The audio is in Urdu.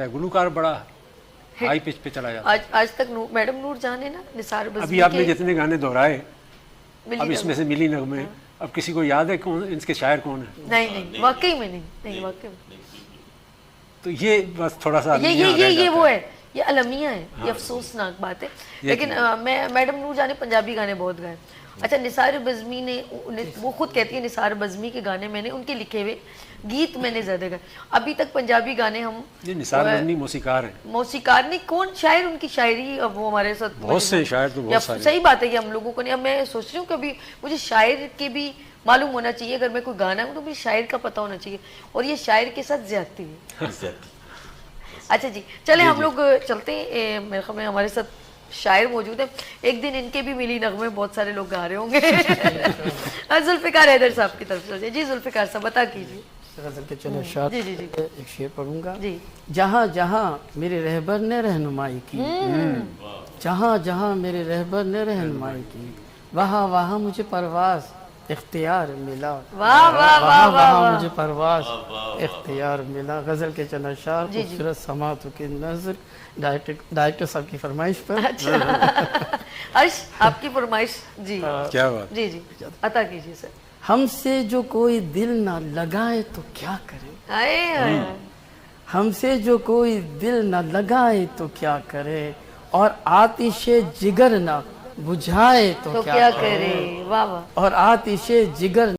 گلوکار بڑا ہائی پچ پہ چلا جاتا ہے. آج تک میڈم نور جہاں نے نا نثار بزمی ابھی آپ نے جتنے گانے دہرائے اب اس میں سے ملی نغمے اب کسی کو یاد ہے کون ان کے شاعر کون ہے؟ نہیں واقعی میں نہیں واقعی میں. تو یہ بس تھوڑا سا یہ وہ ہے، یہ المیہ ہے، یہ افسوسناک بات ہے. لیکن میڈم نور جہاں نے پنجابی گانے بہت گائے. اچھا نثار بزمی نے، وہ خود کہتی ہے نثار بزمی کے گانے میں نے ان کے لکھے ہوئے گیت میں نے زیادہ گائے. ابھی تک پنجابی گانے ہم یہ نثار بزمی موسیقار ہیں. موسیقار نہیں، کون شاعر ان کی شاعری اب وہ ہمارے ساتھ بہت سے شاعر تو بہت سارے. صحیح بات ہے کہ ہم لوگوں کو نہیں. اب میں سوچ رہی ہوں کہ ابھی مجھے شاعر کے بھی معلوم ہونا چاہیے، اگر میں کوئی گانا ہوں تو مجھے شاعر کا پتہ ہونا چاہیے، اور یہ شاعر کے ساتھ زیادتی ہے. اچھا جی چلیں ہم لوگ چلتے ہیں. میرے خیال میں ہمارے ساتھ شاعر موجود ہیں، ایک دن ان کے بھی ملی نغمے بہت سارے لوگ گا رہے ہوں گے. ذوالفقار حیدر صاحب کی طرف سے. جی ذوالفقار صاحب بتا کیجیے. غزل کے چلے شاد جی ایک شعر پڑھوں گا. جی. جہاں جہاں میرے رہبر نے رہنمائی کی، جہاں جہاں میرے رہبر نے رہنمائی کی، وہاں وہاں مجھے پرواز اختیار ملا. واہ واہ واہ وہاں مجھے پرواز اختیار ملا. غزل کے چنا شعر خوبصورت سماعتوں کی نظر ڈائریکٹر صاحب کی فرمائش پر. اچھا عرش آپ کی فرمائش. جی کیا بات. جی عطا کیجیے سر. ہم سے جو کوئی دل نہ لگائے تو کیا کرے، ہم سے جو کوئی دل نہ لگائے تو کیا کرے، اور آتش جگر نہ بجھائے تو کیا کرے. واہ واہ. اور آتش جگر